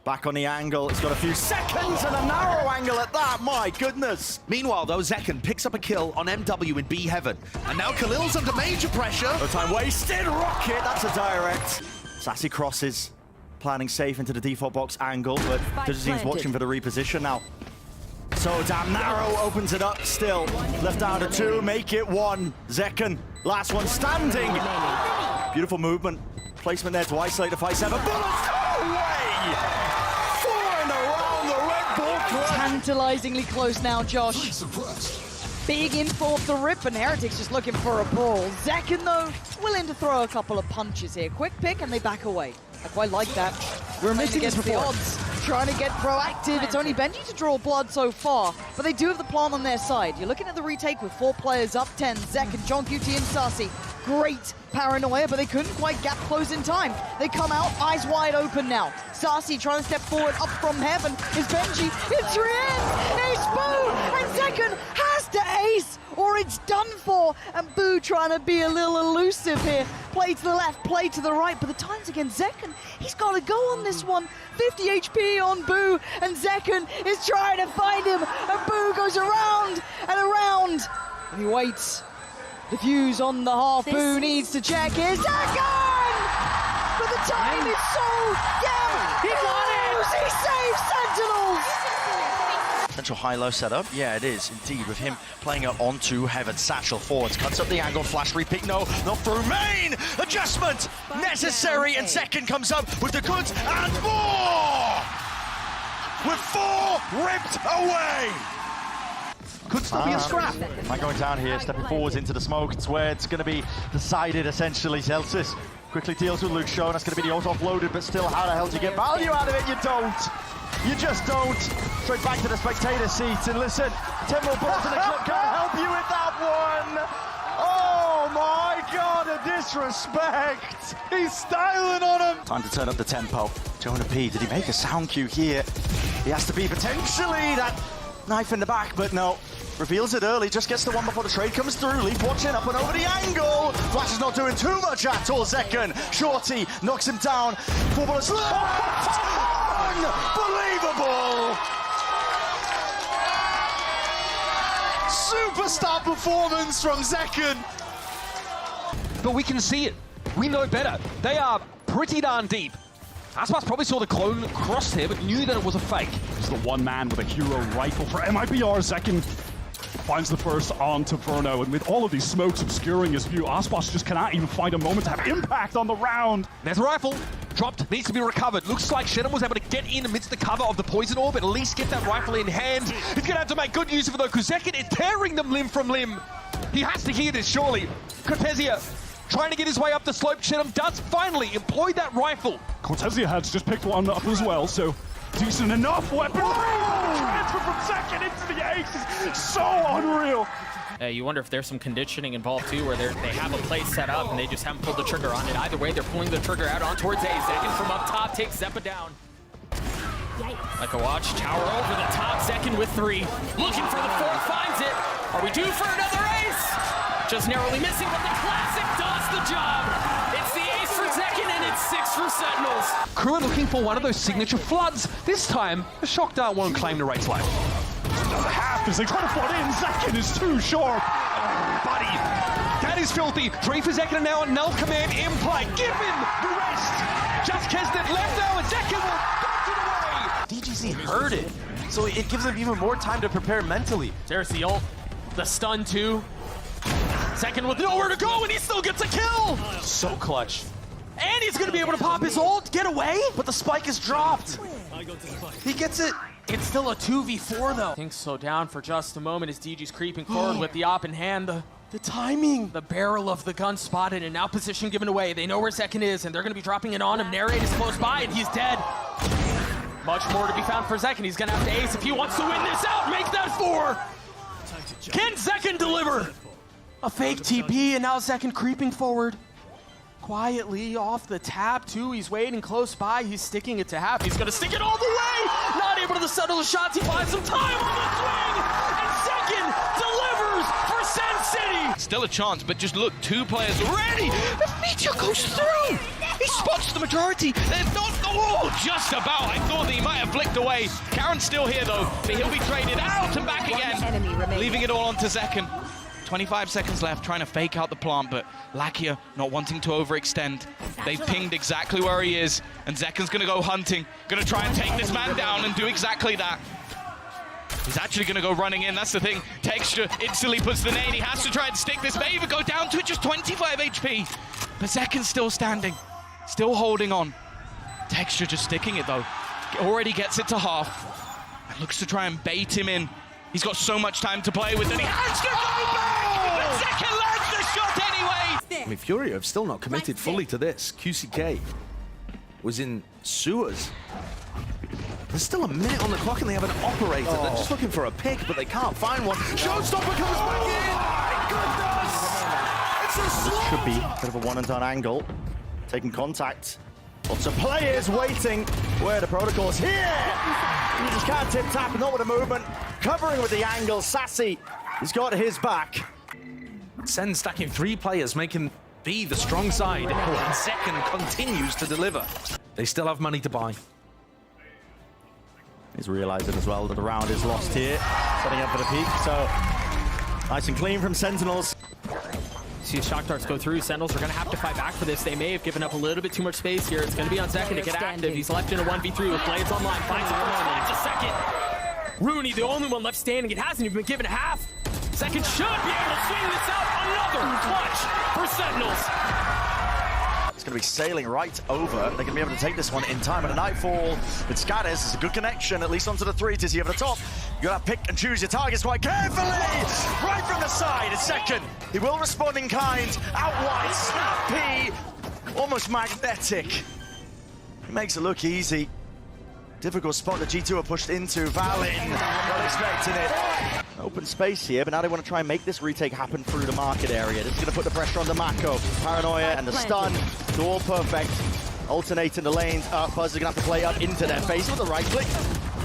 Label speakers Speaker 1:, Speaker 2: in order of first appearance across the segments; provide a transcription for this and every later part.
Speaker 1: Back on the angle, it's got a few seconds and a narrow angle at that, my goodness!
Speaker 2: Meanwhile, though, zekken picks up a kill on MW in B Heaven. And now Khalil's under major pressure.
Speaker 1: No time wasted, Rocket, that's a direct. Sassy crosses, planning safe into the default box angle, but Prodigy's watching for the reposition now. So damn narrow, opens it up still. Left down to 2, make it 1. Zekken, last one standing. Beautiful movement. Placement there to isolate the 5-7. Bullets, no way! 4 and around the Red Bull Club.
Speaker 3: Tantalizingly close now, Josh. Big info off the rip, and Heretic's just looking for a ball. Zekken, though, willing to throw a couple of punches here. Quick pick, and they back away. I quite like that. We're missing against the odds. Trying to get proactive. It's only Benji to draw blood so far, but they do have the plant on their side. You're looking at the retake with 4 players up 10. Zekken, John QT, and Sassy. Great paranoia, but they couldn't quite gap close in time. They come out, eyes wide open now. Sassy trying to step forward up from heaven. Is Benji. It's Rien! Ace Boo! And Zekken has to ace, or it's done for. And Boo trying to be a little elusive here. Play to the left, play to the right, but the time's against Zekken. He's got to go on this one. 50 HP on Boo, and Zekken is trying to find him. And Boo goes around and around. And he waits. The fuse on the half. Boo needs to check his Zekken! But the time is so damn. He got it! He saves Sentinels!
Speaker 1: Central high-low setup. Yeah, it is indeed, with him playing it onto Heaven. Satchel forwards, cuts up the angle, flash repick, no, not through main! Adjustment necessary, and Zekken comes up with the goods and more! With 4 ripped away!
Speaker 2: Could still be a scrap.
Speaker 4: Man going down here, stepping forwards into the smoke. It's where it's going to be decided, essentially. Celsius quickly deals with Luke Show. That's going to be the ult offloaded, but still, how the hell do you get value out of it? You don't. You just don't. Straight back to the spectator seats, and listen, 10 more bullets in the clip can't help you with that one. Oh my God, a disrespect. He's styling on him.
Speaker 1: Time to turn up the tempo. Jonah P, did he make a sound cue here? He has to be potentially that knife in the back, but no. Reveals it early, just gets the one before the trade comes through. Leaf watching up and over the angle. Flash is not doing too much at all. Zekken, Shorty knocks him down. 4 bullets left. Unbelievable!
Speaker 2: Superstar performance from Zekken.
Speaker 5: But we can see it. We know better. They are pretty darn deep. Aspas probably saw the clone cross there, but knew that it was a fake.
Speaker 6: It's the one man with a hero rifle for MIBR. Zekken finds the first onto Verno, and with all of these smokes obscuring his view, Aspas just cannot even find a moment to have impact on the round.
Speaker 5: There's a rifle. Dropped, needs to be recovered. Looks like Shannon was able to get in amidst the cover of the poison orb, at least get that rifle in hand. He's gonna have to make good use of it though, because Zekken is tearing them limb from limb. He has to hear this, surely. Cortesia trying to get his way up the slope. Shannon does finally employ that rifle.
Speaker 6: Cortesia has just picked one up as well, so decent enough weapon. Transfer from Zekken into the ace is so unreal.
Speaker 7: You wonder if there's some conditioning involved too, where they have a play set up and they just haven't pulled the trigger on it. Either way, they're pulling the trigger out on towards A. Zekken from up top takes Zeppa down. Like a watch, tower over the top. Zekken with 3, looking for the 4, finds it. Are we due for another ace? Just narrowly missing, but the classic does the job. It's the ace for Zekken and it's 6 for Sentinels.
Speaker 5: Crew are looking for one of those signature floods. This time, the Shock Dart won't claim the race life.
Speaker 6: Another half as they try to flood in. Zekken is too sharp.
Speaker 5: Oh, buddy. That is filthy. 3 for Zekken now on null command in play. Give him the rest. Just Kesnet left now, and Zekken will box it away.
Speaker 8: DGC heard it, so it gives them even more time to prepare mentally.
Speaker 7: There's the ult, the stun too. Zekken with nowhere to go, and he still gets a kill.
Speaker 8: So clutch.
Speaker 7: And he's gonna be able to pop his ult, get away.
Speaker 8: But the spike is dropped. He gets it.
Speaker 7: It's still a 2v4 though. Think slow down for just a moment as DG's creeping forward with the op in hand.
Speaker 8: The timing.
Speaker 7: The barrel of the gun spotted and now position given away. They know where Zekken is and they're gonna be dropping it on him. Narrate is close by and he's dead. Much more to be found for Zekken. He's gonna have to ace if he wants to win this out. Make that 4. Can Zekken deliver? A fake TP and now Zekken creeping forward. Quietly off the tap too. He's waiting close by. He's sticking it to half. He's gonna stick it all the way. Not able to settle the shots. He finds some time on the swing. And Zekken delivers for Sen City.
Speaker 2: Still a chance, but just look, 2 players already.
Speaker 7: The feature goes through. He
Speaker 9: spots the majority. They're not, oh, just about. I thought that he might have flicked away. Karen's still here though, but he'll be traded out and back again. Leaving it all onto Zekken. 25 seconds left, trying to fake out the plant, but Lakia not wanting to overextend. They've pinged exactly where he is, and Zekken's gonna go hunting. Gonna try and take this man down and do exactly that. He's actually gonna go running in, that's the thing. Texture instantly puts the nade, he has to try and stick this, may even go down to it, just 25 HP. But Zekken's still standing, still holding on. Texture just sticking it though. Already gets it to half, and looks to try and bait him in. He's got so much time to play with, and he has to go back! But Zekken lands the shot anyway!
Speaker 2: I mean, Fury have still not committed fully to this. QCK was in sewers. There's still a minute on the clock and they have an operator. They're just looking for a pick, but they can't find one. Showstopper comes back in! My goodness! It's a slot!
Speaker 1: Should be a bit of a one-and-done angle. Taking contact. Lots of players waiting. Where the protocol's here! You just can't tip-tap, not with a movement. Covering with the angle, Sassy. He's got his back.
Speaker 2: Sen stacking 3 players, making B the strong side, and Zekken continues to deliver. They still have money to buy.
Speaker 1: He's realizing as well that the round is lost here. Setting up for the peak, so nice and clean from Sentinels.
Speaker 7: See shock darts go through. Sentinels are going to have to fight back for this. They may have given up a little bit too much space here. It's going to be on Zekken to get active. He's left in a 1v3 with Blades online. Finds the first, finds a second. Rooney, the only one left standing. It hasn't even been given half. Zekken should be able to swing this out. Another clutch for Sentinels.
Speaker 1: It's going to be sailing right over. They're going to be able to take this one in time at a nightfall. But Scadders is a good connection, at least onto the 3 to see over the top. You got to pick and choose your targets quite carefully. Right from the side, a second. He will respond in kind. Out wide, snappy, almost magnetic. He makes it look easy. Difficult spot that G2 are pushed into. Valin, not expecting it. Open space here, but now they want to try and make this retake happen through the market area. This is going to put the pressure on the Mako. Paranoia and the stun, they're all perfect. Alternating the lanes up. Buzz is going to have to play up into their face with the right click.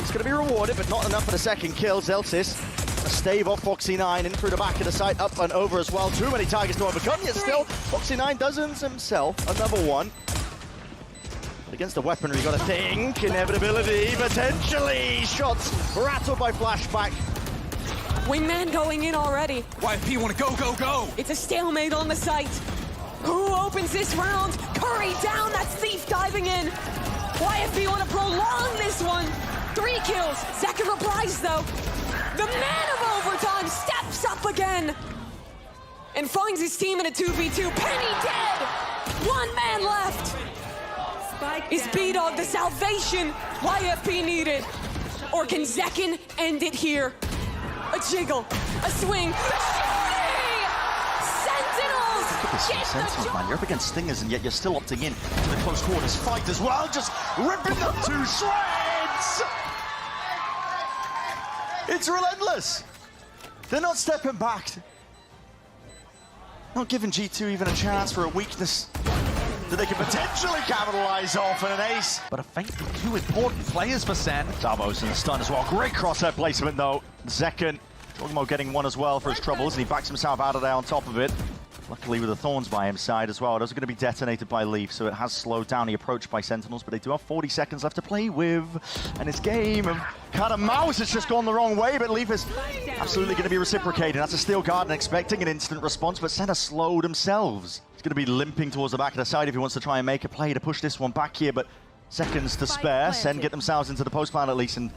Speaker 1: It's going to be rewarded, but not enough for the second kill. Zelsis, a stave off Foxy9 in through the back of the site, up and over as well. Too many targets to overcome, yet still, Foxy9 does himself another one. But against the weaponry, you got to think. Inevitability, potentially. Shots rattled by flashback.
Speaker 10: Wingman going in already.
Speaker 9: YFP want to go, go, go!
Speaker 10: It's a stalemate on the site. Who opens this round? Curry down, that's Thief diving in. YFP want to prolong this one. 3 kills. Zekken replies though. The man of overtime steps up again and finds his team in a 2v2. Penny dead. 1 man left. Is B-Dog the salvation YFP needed? Or can Zekken end it here? A jiggle, a swing, the shooting! Sentinels!
Speaker 1: Sentinels, man, you're up against Stingers and yet you're still opting in to the close quarters fight as well, just ripping them to shreds! It's relentless! They're not stepping back. Not giving G2 even a chance for a weakness that they can potentially capitalize off in an ace.
Speaker 2: But a feint from 2 important players for Sen.
Speaker 1: Davos in the stun as well. Great crosshair placement though. Zekken, talking about getting one as well for his troubles, and he backs himself out of there on top of it. Luckily with the Thorns by his side as well. Those are going to be detonated by Leaf, so it has slowed down the approach by Sentinels, but they do have 40 seconds left to play with. And this game of cat and mouse has just gone the wrong way, but Leaf is absolutely going to be reciprocating. That's a Steel Guard and expecting an instant response, but Sen are slowed themselves. He's going to be limping towards the back of the side if he wants to try and make a play to push this one back here, but seconds to spare. Sen get themselves into the post plan at least, and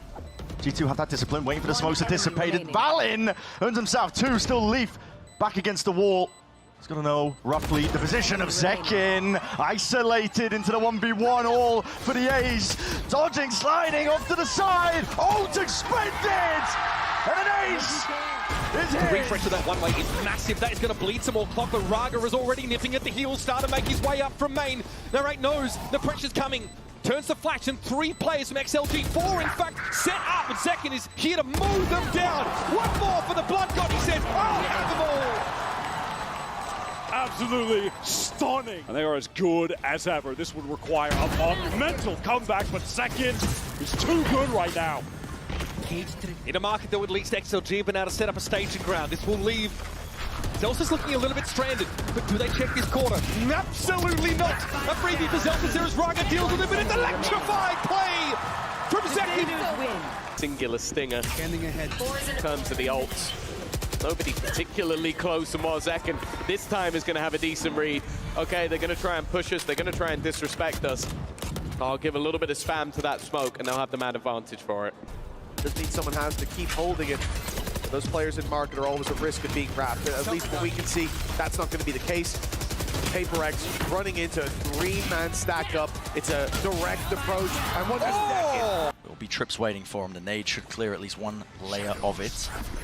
Speaker 1: G2 have that discipline, waiting for the smokes to dissipate. Valin earns himself 2, still Leaf back against the wall. He's got to know roughly the position of Zekken. Isolated into the 1v1, all for the ace. Dodging, sliding off to the side. Ult expended! And an ace!
Speaker 5: The refresh of that one way is massive. That is going to bleed some more clock, but Raga is already nipping at the heels, starting to make his way up from main. Narrate knows the pressure's coming. Turns the flash, and 3 players from XLG, 4 in fact, set up, and Zekken is here to move them down. One more for the Blood God, he says. Oh, have them all!
Speaker 6: Absolutely stunning. And they are as good as ever. This would require a mental comeback, but Zekken is too good right now.
Speaker 5: In a market that would least XLG have been able to set up a staging ground. This will leave Zelsis looking a little bit stranded, but do they check this corner? Absolutely not! A freebie for Zelsis there as Raga deals with it, but it's electrified play from Zekken!
Speaker 11: Singular stinger. Standing ahead. In terms of the ults. Nobody particularly close to more Zekken. This time is going to have a decent read. Okay, they're going to try and push us. They're going to try and disrespect us. I'll give a little bit of spam to that smoke, and they'll have the man advantage for it.
Speaker 12: Just means someone has to keep holding it. Those players in market are always at risk of being wrapped. At least what we can see, that's not going to be the case. Paper X running into a three-man stack up. It's a direct approach. I wonder
Speaker 1: There will be trips waiting for him. The nade should clear at least one layer of it.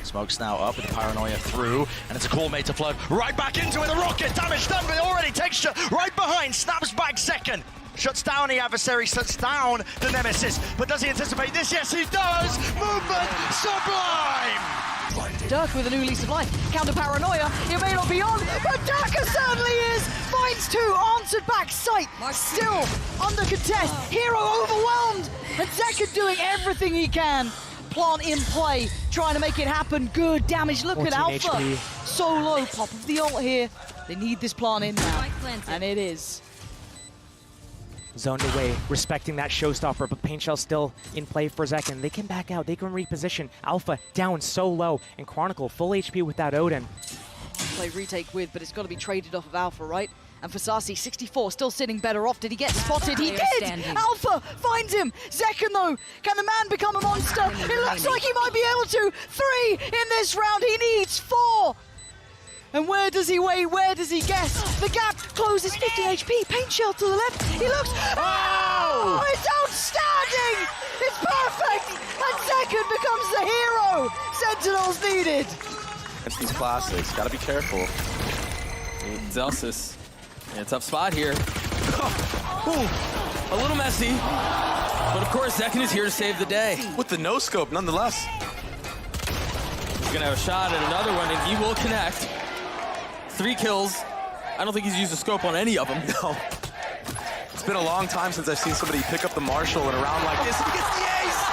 Speaker 1: Smoke's now up with the paranoia through, and it's a call made to flood right back into it. The rocket damage done, but already texture right behind. Snaps back second. Shuts down the adversary, shuts down the nemesis. But does he anticipate this? Yes, he does! Movement sublime!
Speaker 3: Dirk with a new lease of life. Counter paranoia. It may not be on, but Daka certainly is. Finds two. Answered back. Sight still under contest. Hero overwhelmed. And Zekken doing everything he can. Plant in play. Trying to make it happen. Good damage. Look at Alpha. HP. So low. Pop of the ult here. They need this plant in now. And it is.
Speaker 13: Zoned away, respecting that showstopper, but Paint Shell's still in play for Zekken. They can back out, they can reposition. Alpha down so low, and Chronicle full HP with that Odin.
Speaker 3: Play retake with, but it's got to be traded off of Alpha, right? And for Sasi, 64, still sitting better off. Did he get spotted? He did! Alpha finds him! Zekken, though, can the man become a monster? It looks like he might be able to! 3 in this round, he needs 4! And where does he wait? Where does he guess? The gap closes, 15 HP. Paint Shell to the left. He looks. Oh! It's outstanding! It's perfect! And Zekken becomes the hero Sentinels needed.
Speaker 8: It's these classics. Gotta be careful.
Speaker 7: Zelsis in a tough spot here. A little messy, but of course Zekken is here to save the day.
Speaker 8: With the no-scope, nonetheless.
Speaker 7: He's gonna have a shot at another one, and he will connect. 3 kills. I don't think he's used a scope on any of them.
Speaker 8: No. It's been a long time since I've seen somebody pick up the Marshall in a round like this, and he gets the ace!